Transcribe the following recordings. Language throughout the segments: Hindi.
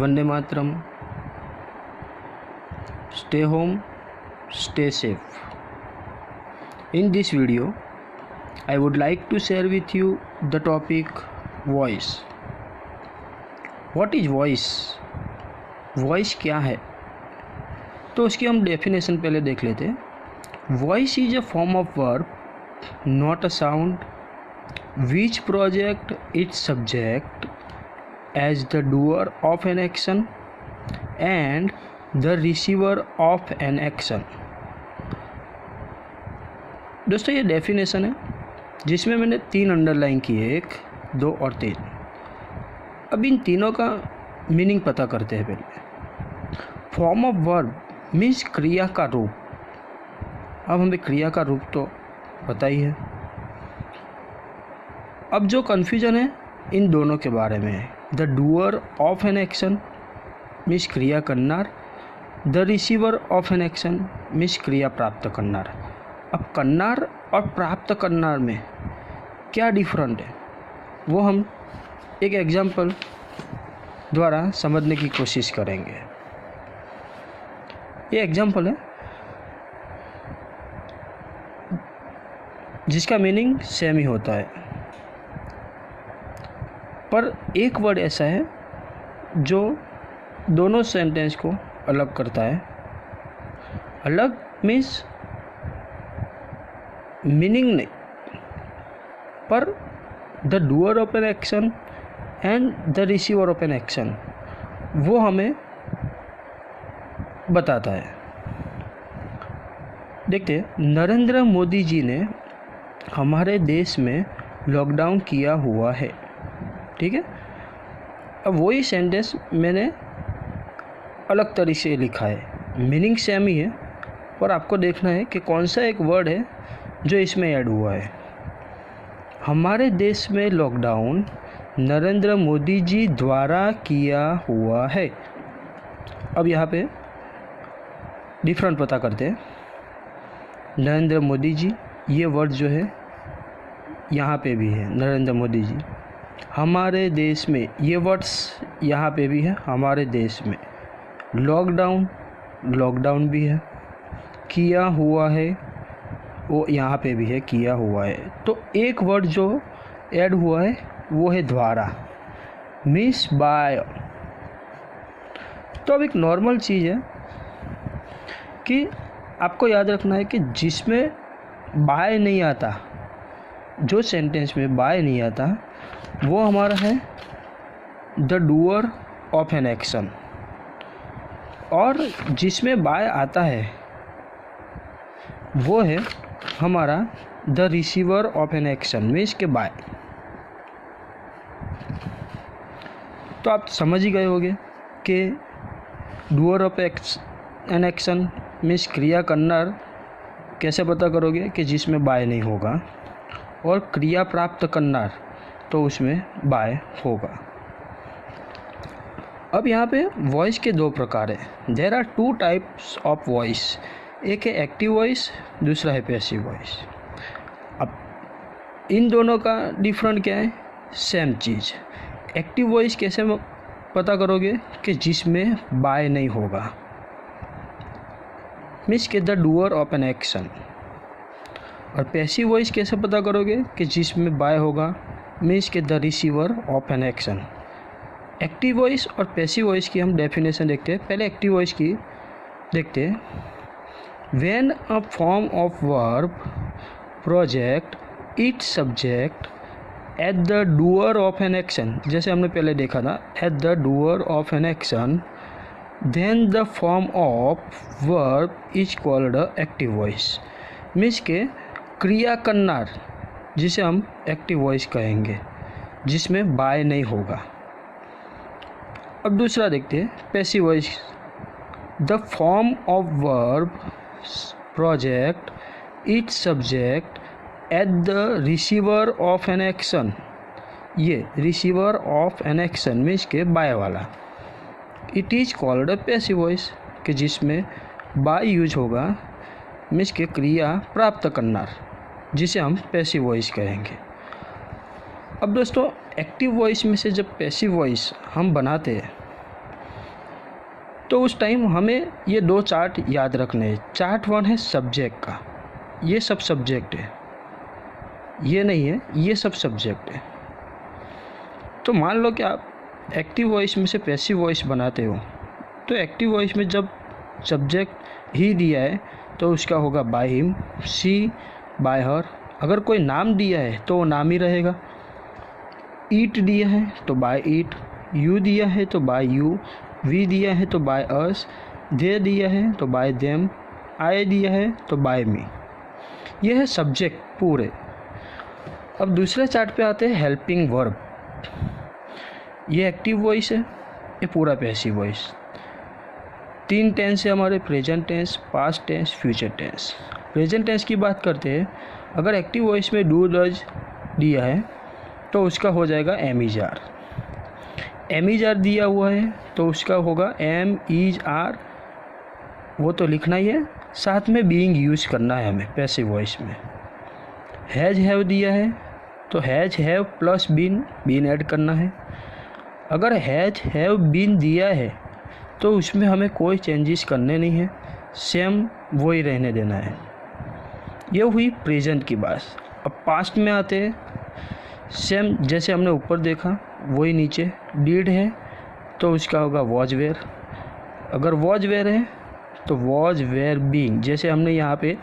Vande Mataram. Stay home, stay safe. In this video, I would like to share with you the topic voice. What is voice? Voice क्या है? तो उसकी हम डेफिनेशन पहले देख लेते हैं. Voice is a form of verb, not a sound, which project its subject as the doer of an action and the receiver of an action. दोस्तों ये डेफिनेशन है जिसमें मैंने 3 अंडरलाइन किए, 1, 2 और 3. अब इन तीनों का मीनिंग पता करते हैं. पहले फॉर्म ऑफ वर्ब मीन्स क्रिया का रूप. अब हमें क्रिया का रूप तो पता ही है. अब जो कन्फ्यूजन है इन दोनों के बारे में है. The doer of an action means क्रिया करनार, the receiver of an action means क्रिया प्राप्त करनार. अब करनार और प्राप्त करनार में क्या डिफरेंट है वो हम एक एग्जाम्पल द्वारा समझने की कोशिश करेंगे. ये एग्जाम्पल है जिसका मीनिंग सेम ही होता है, पर एक वर्ड ऐसा है जो दोनों सेंटेंस को अलग करता है. अलग मीन्स मीनिंग नहीं, पर the doer of an action and the receiver of an action वो हमें बताता है. देखते हैं, नरेंद्र मोदी जी ने हमारे देश में लॉकडाउन किया हुआ है. ठीक है. अब वही सेंटेंस मैंने अलग तरीके से लिखा है. मीनिंग सेम ही है, पर आपको देखना है कि कौन सा एक वर्ड है जो इसमें ऐड हुआ है. हमारे देश में लॉकडाउन नरेंद्र मोदी जी द्वारा किया हुआ है. अब यहाँ पे डिफरेंट पता करते हैं. नरेंद्र मोदी जी ये वर्ड जो है यहाँ पे भी है, नरेंद्र मोदी जी. हमारे देश में ये वर्ड्स यहाँ पे भी है, हमारे देश में. लॉकडाउन लॉकडाउन भी है, किया हुआ है वो यहाँ पे भी है, किया हुआ है. तो एक वर्ड जो ऐड हुआ है वो है द्वारा, मीन्स बाय. तो अब एक नॉर्मल चीज़ है कि आपको याद रखना है कि जिसमें बाय नहीं आता, जो सेंटेंस में बाय नहीं आता वो हमारा है the doer of an action, और जिसमें बाय आता है वो है हमारा the receiver of an action means के बाय. तो आप समझ ही गए होंगे कि doer of an action means क्रिया करनार कैसे पता करोगे कि जिसमें बाय नहीं होगा, और क्रिया प्राप्त करनार तो उसमें बाय होगा. अब यहाँ पे वॉइस के 2 प्रकार है. There are 2 types of voice. एक है एक्टिव वॉइस, दूसरा है पैसिव वॉइस. अब इन दोनों का डिफरेंट क्या है? सेम चीज़. एक्टिव वॉइस कैसे पता करोगे कि जिसमें बाय नहीं होगा, मीन्स के the doer of an action. और पैसिव वॉइस कैसे पता करोगे कि जिसमें बाय होगा, मीन्स के the receiver of an action. Active voice और पैसिव वॉइस की हम डेफिनेशन देखते हैं. पहले एक्टिव वॉइस की देखते हैं. When a form of verb project its subject at the doer of an action, जैसे हमने पहले देखा था, at the doer of an action, then the form of verb is called active voice. Means के क्रिया करनार जिसे हम एक्टिव वॉइस कहेंगे, जिसमें बाय नहीं होगा. अब दूसरा देखते हैं passive voice. The form of verb project its subject at the receiver of an action. ये receiver of an action means के बाय वाला. It is called passive voice, कि जिसमें बाय यूज होगा, मीन्स के क्रिया प्राप्त करनार, जिसे हम पैसिव वॉइस कहेंगे. अब दोस्तों एक्टिव वॉइस में से जब पैसिव वॉइस हम बनाते हैं तो उस टाइम हमें ये 2 चार्ट याद रखने हैं। चार्ट 1 है सब्जेक्ट का, ये सब सब्जेक्ट है, ये नहीं है, ये सब सब्जेक्ट है। तो मान लो कि आप एक्टिव वॉइस में से पैसिव वॉइस बनाते हो, तो एक्टिव वॉइस में जब सब्जेक्ट ही दिया है तो उसका होगा by him, she by her. अगर कोई नाम दिया है तो वो नाम ही रहेगा। ईट दिया है तो बाय ईट, यू दिया है तो बाय यू, वी दिया है तो बाय अस, दे दिया है तो बाय देम, आई दिया है तो बाय मी। ये है सब्जेक्ट पूरे। अब दूसरे चार्ट पे आते हैं हेल्पिंग वर्ब। ये एक्टिव वॉइस है, ये पूरा पैसिव वॉइस। 3 टेंस है हमारे, present tense, past tense, future tense. Present tense की बात करते हैं। अगर एक्टिव वॉइस में डू डज दिया है तो उसका हो जाएगा am is are. Am is are दिया हुआ है तो उसका होगा एम इज आर, वो तो लिखना ही है, साथ में बीइंग यूज करना है हमें पैसिव वॉइस में। हैज हैव दिया है तो has have plus been, been add करना है। अगर हैज हैव बीन दिया है तो उसमें हमें कोई चेंजेस करने नहीं है, सेम वही रहने देना है। ये हुई प्रेजेंट की बात। अब पास्ट में आते हैं। सेम जैसे हमने ऊपर देखा वही नीचे डिड है तो उसका होगा वॉज वेयर। अगर वॉज वेयर है तो वॉज वेयर बीइंग, जैसे हमने यहाँ पे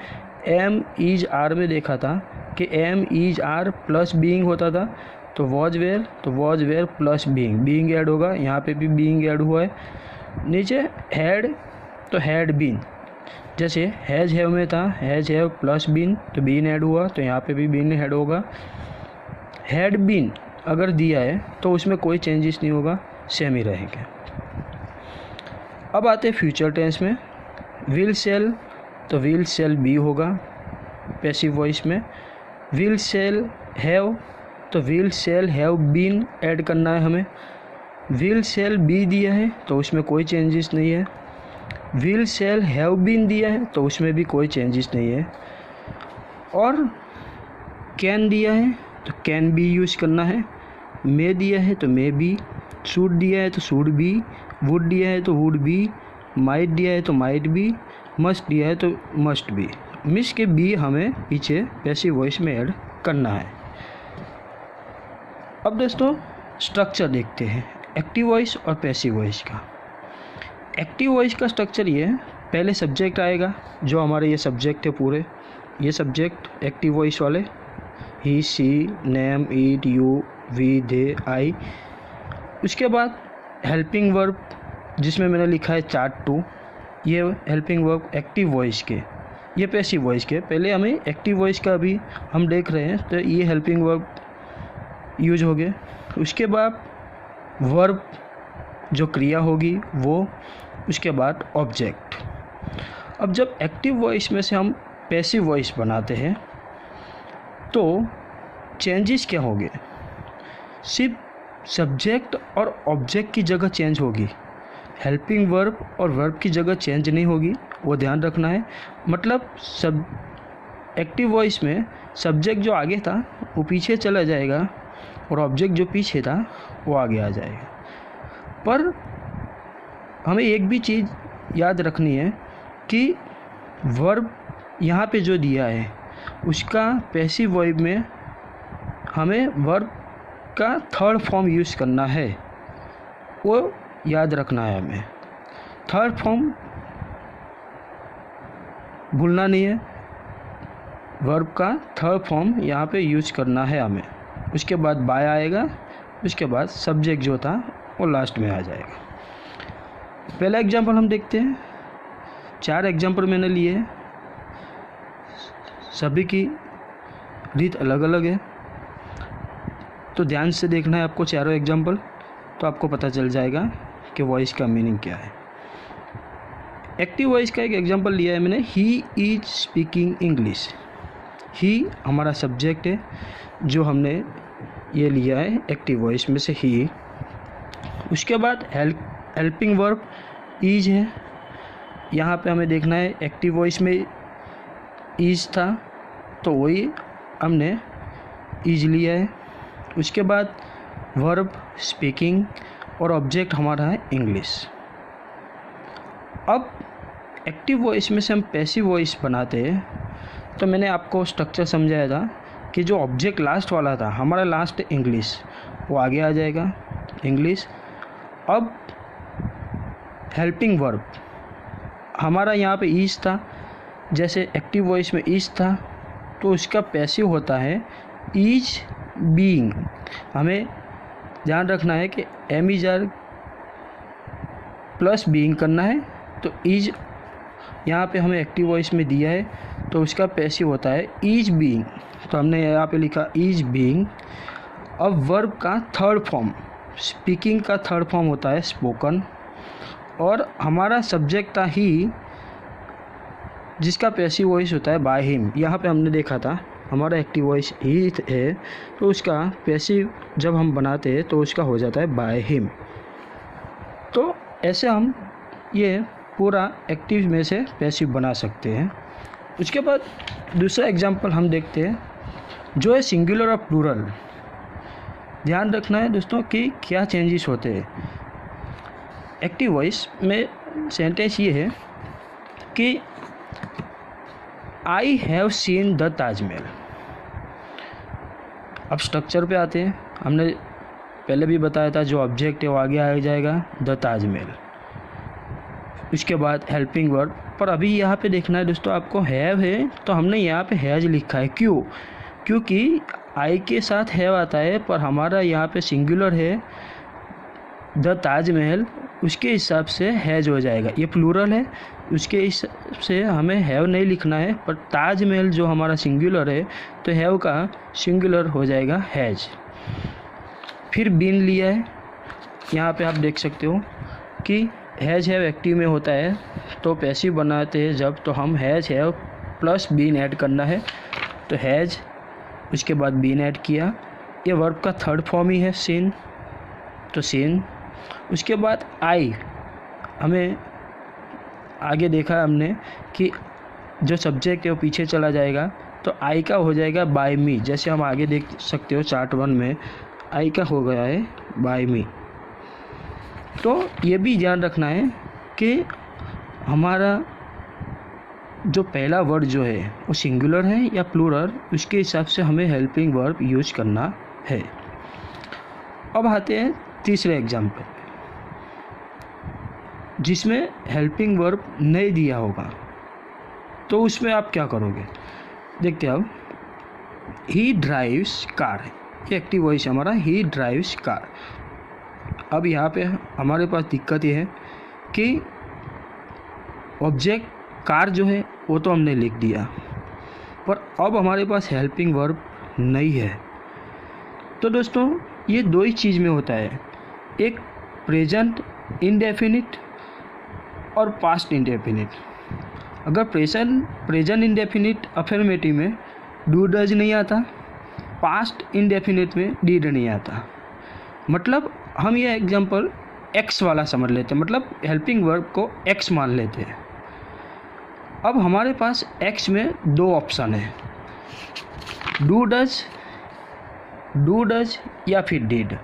एम इज आर में देखा था कि am is are plus being होता था, तो वॉज वेयर तो was were plus being, being add होगा, यहाँ पे भी बीइंग ऐड हुआ है। नीचे हैड तो हैड बीन, जैसे हैज हैव में था हैज हैव प्लस बीन तो बीन ऐड हुआ, तो यहाँ पे भी बीन ऐड होगा। हैड बीन अगर दिया है तो उसमें कोई चेंजेस नहीं होगा, सेम ही रहेंगे। अब आते हैं फ्यूचर टेंस में। विल सेल तो विल सेल बी होगा पैसिव वॉइस में। विल सेल हैव तो will sell have been add करना है हमें। विल सेल बी दिया है तो उसमें कोई चेंजेस नहीं है। विल सेल हैव बीन दिया है तो उसमें भी कोई चेंजेस नहीं है। और कैन दिया है तो कैन बी यूज़ करना है। मे दिया है तो मे बी, शुड दिया है तो शुड बी, वुड दिया है तो वुड बी, माइट दिया है तो माइट बी, मस्ट दिया है तो मस्ट बी। मिस के बी हमें पीछे पैसिव वॉइस में ऐड करना है। अब दोस्तों स्ट्रक्चर देखते हैं एक्टिव वॉइस और पैसिव वॉइस का। एक्टिव वॉइस का स्ट्रक्चर ये है, पहले सब्जेक्ट आएगा, जो हमारे ये सब्जेक्ट है पूरे, ये सब्जेक्ट एक्टिव वॉइस वाले, ही, सी, नेम, ईट, यू, वी, दे, आई। उसके बाद हेल्पिंग वर्ब जिसमें मैंने लिखा है चार्ट 2, ये हेल्पिंग वर्ब एक्टिव वॉइस के, ये पैसिव वॉइस के। पहले हमें एक्टिव वॉइस का भी हम देख रहे हैं, तो ये हेल्पिंग वर्ब यूज हो गए। उसके बाद वर्ब जो क्रिया होगी वो, उसके बाद ऑब्जेक्ट। अब जब एक्टिव वॉइस में से हम पैसिव वॉइस बनाते हैं तो चेंजेस क्या होंगे? सिर्फ सब्जेक्ट और ऑब्जेक्ट की जगह चेंज होगी, हेल्पिंग वर्ब और वर्ब की जगह चेंज नहीं होगी, वो ध्यान रखना है। मतलब सब एक्टिव वॉइस में सब्जेक्ट जो आगे था वो पीछे चला जाएगा और ऑब्जेक्ट जो पीछे था वो आगे आ जाएगा। पर हमें एक भी चीज़ याद रखनी है कि वर्ब यहाँ पे जो दिया है उसका पैसिव वर्ब में हमें वर्ब का थर्ड फॉर्म यूज़ करना है, वो याद रखना है हमें। थर्ड फॉर्म भूलना नहीं है, वर्ब का थर्ड फॉर्म यहाँ पे यूज़ करना है हमें। उसके बाद बाय आएगा, उसके बाद सब्जेक्ट जो था वो लास्ट में आ जाएगा। पहला एग्जांपल हम देखते हैं। 4 एग्जांपल मैंने लिए हैं, सभी की रीत अलग अलग है, तो ध्यान से देखना है आपको चारों एग्जांपल, तो आपको पता चल जाएगा कि वॉइस का मीनिंग क्या है। एक्टिव वॉइस का एक एग्जांपल लिया है मैंने, ही इज स्पीकिंग इंग्लिश। ही हमारा सब्जेक्ट है जो हमने ये लिया है एक्टिव वॉइस में से ही। उसके बाद हेल्पिंग वर्ब इज है, यहाँ पे हमें देखना है एक्टिव वॉइस में इज था तो वही हमने इज लिया है। उसके बाद वर्ब स्पीकिंग और ऑब्जेक्ट हमारा है इंग्लिश। अब एक्टिव वॉइस में से हम पैसिव वॉइस बनाते हैं, तो मैंने आपको स्ट्रक्चर समझाया था कि जो ऑब्जेक्ट लास्ट वाला था, हमारा लास्ट इंग्लिश, वो आगे आ जाएगा इंग्लिश। अब हेल्पिंग वर्ब हमारा यहाँ पे इज था, जैसे एक्टिव वॉइस में इज था, तो उसका पैसिव होता है इज बीइंग। हमें ध्यान रखना है कि am is are plus being करना है, तो इज यहाँ पे हमें एक्टिव वॉइस में दिया है, तो उसका पैसिव होता है इज बीइंग। तो हमने यहाँ पे लिखा इज बीइंग। अब वर्ब का थर्ड फॉर्म, स्पीकिंग का थर्ड फॉर्म होता है स्पोकन, और हमारा सब्जेक्ट था ही, जिसका पैसिव वॉइस होता है बाय हिम। यहाँ पे हमने देखा था हमारा एक्टिव वॉइस ही है, तो उसका पैसिव जब हम बनाते हैं तो उसका हो जाता है बाय हिम। तो ऐसे हम ये पूरा एक्टिव में से पैसिव बना सकते हैं। उसके बाद दूसरा एग्जांपल हम देखते हैं, जो है सिंगुलर और प्लूरल। ध्यान रखना है दोस्तों कि क्या चेंजेस होते हैं। एक्टिव वॉइस में सेंटेंस ये है कि I have seen the Taj Mahal. अब स्ट्रक्चर पे आते हैं। हमने पहले भी बताया था जो ऑब्जेक्ट है वो आगे आ जाएगा द ताजमहल, उसके बाद हेल्पिंग वर्ब। पर अभी यहाँ पे देखना है दोस्तों, आपको हैव है तो हमने यहाँ पे हैज लिखा है। क्यों? क्योंकि आई के साथ हैव आता है, पर हमारा यहाँ पे सिंगुलर है द ताजमहल, उसके हिसाब से हैज हो जाएगा। ये प्लूरल है, उसके हिसाब से हमें हैव नहीं लिखना है, पर ताजमहल जो हमारा सिंगुलर है तो हैव का सिंगुलर हो जाएगा हैज। फिर बीन लिया है, यहाँ पे आप देख सकते हो कि हैज हैव एक्टिव में होता है, तो पैसिव बनाते हैं जब, तो हम has have plus been add करना है, तो हैज उसके बाद बीन ऐड किया। ये वर्ब का थर्ड फॉर्म ही है सीन, तो सीन। उसके बाद आई, हमें आगे देखा हमने कि जो सब्जेक्ट है वो पीछे चला जाएगा, तो आई का हो जाएगा बाय मी। जैसे हम आगे देख सकते हो चार्ट 1 में आई का हो गया है बाय मी। तो ये भी ध्यान रखना है कि हमारा जो पहला वर्ड जो है वो सिंगुलर है या प्लूरल, उसके हिसाब से हमें हेल्पिंग वर्ब यूज करना है। अब आते हैं तीसरे एग्जाम्पल, जिसमें हेल्पिंग वर्ब नहीं दिया होगा, तो उसमें आप क्या करोगे देखते हैं। अब ही ड्राइव्स कार, ये एक्टिव वॉइस हमारा ही ड्राइव्स कार। अब यहाँ पे हमारे पास दिक्कत ये है कि ऑब्जेक्ट कार जो है वो तो हमने लिख दिया, पर अब हमारे पास हेल्पिंग वर्ब नहीं है। तो दोस्तों ये दो ही चीज़ में होता है, एक प्रेजेंट इंडेफिनिट और पास्ट इंडेफिनिट। अगर प्रेजेंट इंडेफिनिट अफर्मेटिव में डू डज नहीं आता, पास्ट इंडेफिनिट में डिड नहीं आता। मतलब हम ये एग्जांपल एक्स वाला समझ लेते हैं, मतलब हेल्पिंग वर्ब को एक्स मान लेते हैं। अब हमारे पास एक्स में दो ऑप्शन है, डू डज या फिर डिड।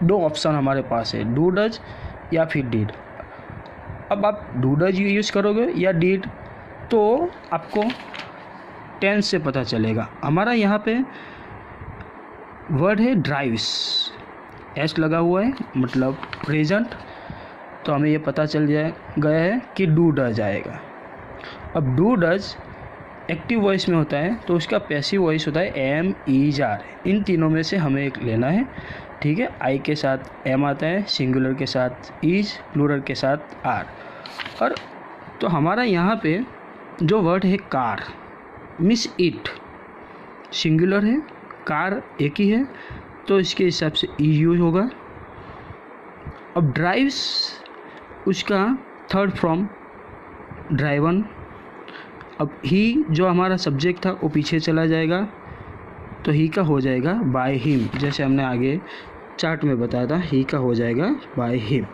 दो ऑप्शन हमारे पास है, डू डज या फिर डिड। अब आप डू डज यूज़ करोगे या डिड, तो आपको टेंस से पता चलेगा। हमारा यहाँ पे वर्ड है ड्राइव्स, एस लगा हुआ है मतलब प्रेजेंट, तो हमें ये पता चल गया है कि डू डज आएगा। अब डू डज एक्टिव वॉइस में होता है, तो उसका पैसिव वॉइस होता है एम इज आर। इन तीनों में से हमें एक लेना है, ठीक है। आई के साथ एम आता है, सिंगुलर के साथ इज, प्लूरल के साथ आर। और तो हमारा यहाँ पे जो वर्ड है कार, मिस इट सिंगुलर है, कार एक ही है, तो इसके हिसाब से ई यूज होगा। अब ड्राइव्स, उसका थर्ड फॉर्म ड्राइवन। अब ही जो हमारा सब्जेक्ट था वो पीछे चला जाएगा, तो ही का हो जाएगा बाय हिम। जैसे हमने आगे चार्ट में बताया था, ही का हो जाएगा बाय हिम।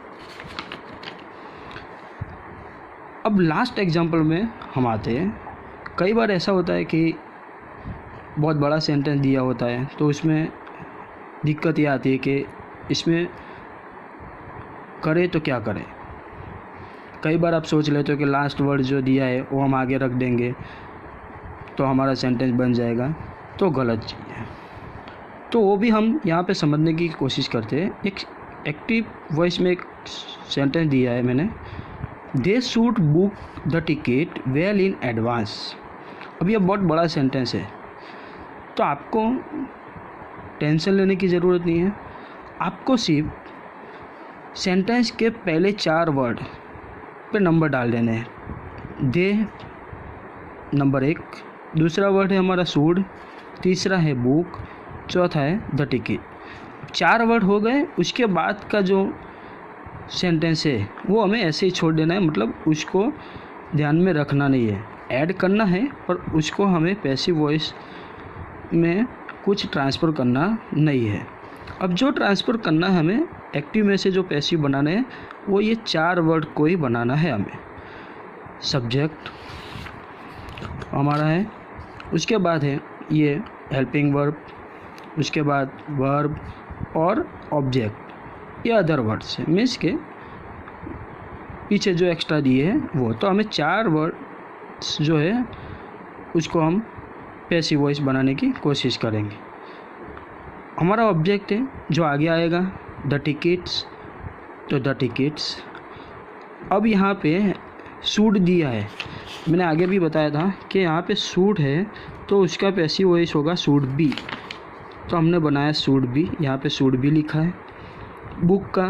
अब लास्ट एग्जांपल में हम आते हैं। कई बार ऐसा होता है कि बहुत बड़ा सेंटेंस दिया होता है, तो उसमें दिक्कत ये आती है कि इसमें करें तो क्या करें। कई बार आप सोच लेते हो कि लास्ट वर्ड जो दिया है वो हम आगे रख देंगे तो हमारा सेंटेंस बन जाएगा, तो गलत चीज़ है। तो वो भी हम यहाँ पे समझने की कोशिश करते हैं। एक एक्टिव वॉइस में एक सेंटेंस दिया है मैंने, they should book the ticket well in advance. अब यह बहुत बड़ा सेंटेंस है, तो आपको टेंशन लेने की ज़रूरत नहीं है। आपको सिर्फ सेंटेंस के पहले 4 वर्ड पे नंबर डाल देने हैं। दे नंबर 1, दूसरा वर्ड है हमारा शुड, तीसरा है बुक, चौथा है द टिकट। 4 वर्ड हो गए, उसके बाद का जो सेंटेंस है वो हमें ऐसे ही छोड़ देना है, मतलब उसको ध्यान में रखना नहीं है, ऐड करना है, पर उसको हमें पैसिव वॉइस में कुछ ट्रांसफ़र करना नहीं है। अब जो ट्रांसफ़र करना है हमें एक्टिव में से जो पैसिव बनाने हैं वो ये 4 वर्ड को ही बनाना है हमें। सब्जेक्ट हमारा है, उसके बाद है ये हेल्पिंग वर्ब, उसके बाद वर्ब और ऑब्जेक्ट, ये अदर वर्ड्स है, मीन्स के पीछे जो एक्स्ट्रा दिए हैं वो। तो हमें 4 वर्ड्स जो है उसको हम पैसिव वॉइस बनाने की कोशिश करेंगे। हमारा ऑब्जेक्ट है जो आगे आएगा, द टिकट्स, तो द टिकट्स। अब यहाँ पे शुड दिया है, मैंने आगे भी बताया था कि यहाँ पे शुड है तो उसका पैसिव वॉइस होगा शुड बी, तो हमने बनाया शुड बी, यहाँ पे शुड बी लिखा है। बुक का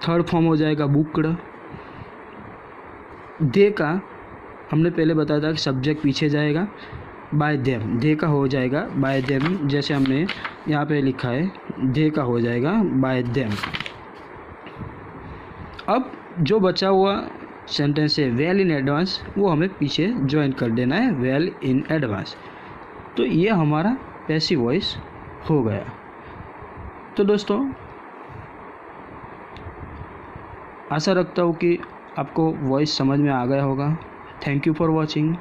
3rd फॉर्म हो जाएगा बुक्ड। दे का हमने पहले बताया था कि सब्जेक्ट पीछे जाएगा, बाय देम, दे का हो जाएगा बाय देम, जैसे हमने यहाँ पे लिखा है दे का हो जाएगा बाय देम। अब जो बचा हुआ सेंटेंस है वेल इन एडवांस, वो हमें पीछे ज्वाइन कर देना है वेल इन एडवांस। तो ये हमारा पैसिव वॉइस हो गया। तो दोस्तों आशा रखता हूँ कि आपको वॉइस समझ में आ गया होगा। Thank you for watching.